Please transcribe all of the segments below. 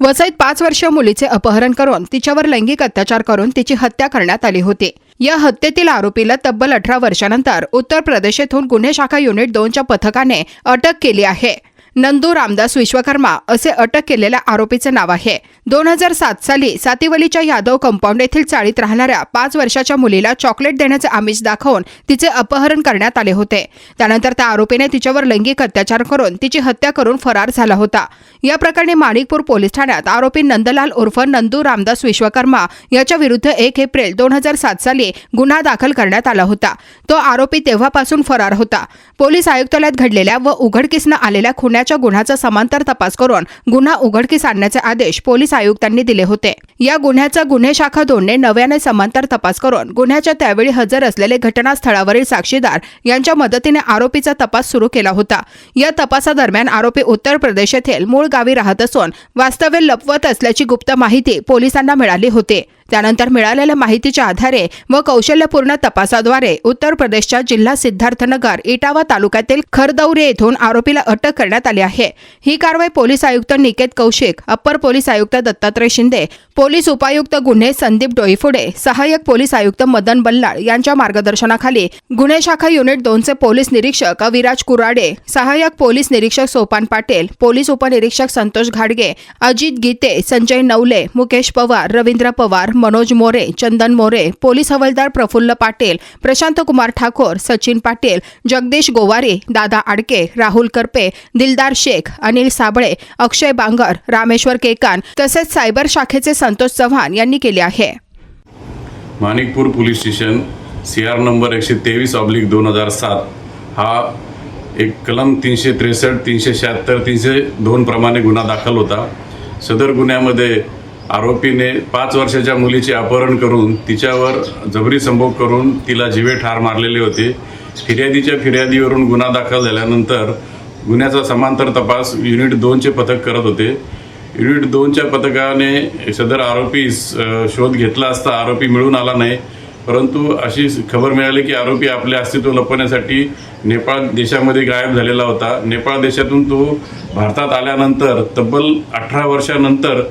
वसईत 5 वर्षीय मुलीचे अपहरण करून तिच्यावर लैंगिक अत्याचार करून तिची हत्या करण्यात आली होती। या हत्येतील आरोपीला तब्बल 18 वर्षांनंतर उत्तर प्रदेश येथून गुन्हे शाखा युनिट 2च्या पथकाने अटक केली आहे। नंदू रामदास विश्वकर्मा असे अटक केलेल्या आरोपीचे नाव आहे। 2007 साली सातिवलीच्या यादव कंपाऊंड येथील चाळीत राहणाऱ्या 5 वर्षाच्या मुलीला चॉकलेट देण्याचे आमिष दाखवून तिचे अपहरण करण्यात आले होते। त्यानंतर त्या आरोपीने तिच्यावर लैंगिक अत्याचार करून तिची हत्या करून फरार झाला होता। या प्रकरणी माणिकपूर पोलीस ठाण्यात आरोपी नंदलाल उर्फ नंदू रामदास विश्वकर्मा याच्या विरुद्ध 1 एप्रिल 2007 साली गुन्हा दाखल करण्यात आला होता। तो आरोपी तेव्हापासून फरार होता। पोलीस आयुक्तालयात घडलेल्या व उघडकीस न आलेल्या खुनाच्या गुन्ह्याचा समांतर तपास करून गुन्हा उघडकीस आणण्याचे आदेश पोलीस आयुक्तांनी दिले होते। या गुन्ह्याचा गुन्हे शाखा 2ने नव्याने समांतर तपास करून गुन्ह्याच्या त्यावेळी हजर असलेले घटनास्थळावरील साक्षीदार यांच्या मदतीने आरोपीचा तपास सुरू केला होता। या तपासादरम्यान आरोपी उत्तर प्रदेश येथील मूळ गावी राहत असून वास्तव्य लपवत असल्याची गुप्त माहिती पोलिसांना मिळाली होती। त्यानंतर मिळालेल्या माहितीच्या आधारे व कौशल्यपूर्ण तपासाद्वारे उत्तर प्रदेशच्या जिल्हा सिद्धार्थनगर इटावा तालुक्यातील खरदौरी येथून आरोपीला अटक करण्यात आली आहे। ही कारवाई पोलीस आयुक्त निकेत कौशिक, अप्पर पोलीस आयुक्त दत्तात्रय शिंदे, पोलीस उपायुक्त गुन्हे संदीप डोईफुडे, सहाय्यक पोलीस आयुक्त मदन बल्लाळ यांच्या मार्गदर्शनाखाली गुन्हे शाखा युनिट 2चे पोलीस निरीक्षक विराज कुराडे, सहाय्यक पोलीस निरीक्षक सोपान पाटील, पोलीस उपनिरीक्षक संतोष घाडगे, अजित गीते, संजय नवले, मुकेश पवार, रवींद्र पवार, मनोज मोरे, चंदन मोरे, पोलीस हवालदार प्रफुल्ल पाटील, प्रशांत कुमार ठाकोर, सचिन पाटील, जगदीश गोवारी, दादा आडके, राहुल करपे, दिलदार शेख, अनिल साबळे, अक्षय बांगर, रामेश्वर केकान तसेच सायबर शाखेचे संतोष चव्हाण यांनी केले आहे। Manikpur police station CR number 123/2007 हा एक कलम 363, 376, 302 प्रमाणे गुन्हा दाखल होता। सदर गुन्ह्यामध्ये आरोपीने 5 वर्षाच्या मुलीचे अपहरण करून तिच्यावर जबरी संभोग करून तिला जीवे ठार मारलेले होते। फिर्यादीच्या फिर्यादीवरून गुन्हा दाखल झाल्यानंतर गुन्ह्याचा समांतर तपास युनिट 2चे पथक करत होते। युनिट 2च्या पथकाने सदर आरोपीस शोध घेतला असता आरोपी मिळून आला नाही, परंतु अशी खबर मिळाली की आरोपी आपले अस्तित्व लपवण्यासाठी नेपाळ देशामध्ये गायब झालेला होता। नेपाळ देशातून तो भारतात आल्यानंतर तब्बल 18 वर्षानंतर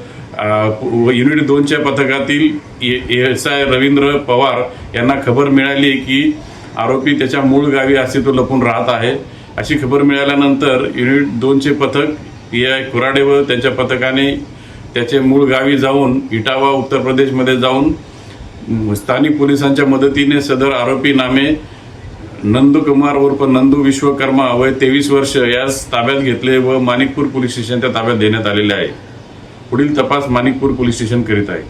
युनिट 2च्या पथकातील SI रवींद्र पवार यांना खबर मिळाली की आरोपी त्याच्या मूळ गावी अस्तित्व लपून राहत आहे। अशी खबर मिळाल्यानंतर युनिट 2चे पथक PI कुराडे व त्यांच्या पथकाने त्याचे मूळ गावी जाऊन इटावा उत्तर प्रदेशमध्ये जाऊन स्थानिक पोलिसांच्या मदतीने सदर आरोपी नामे नंदू कुमार उर्फ नंदू विश्वकर्मा वय 23 वर्ष यास ताब्यात घेतले व माणिकपूर पोलीस स्टेशनच्या ताब्यात देण्यात आलेले आहे। पुढील तपास माणिकपूर पोलीस स्टेशन करीत आहे।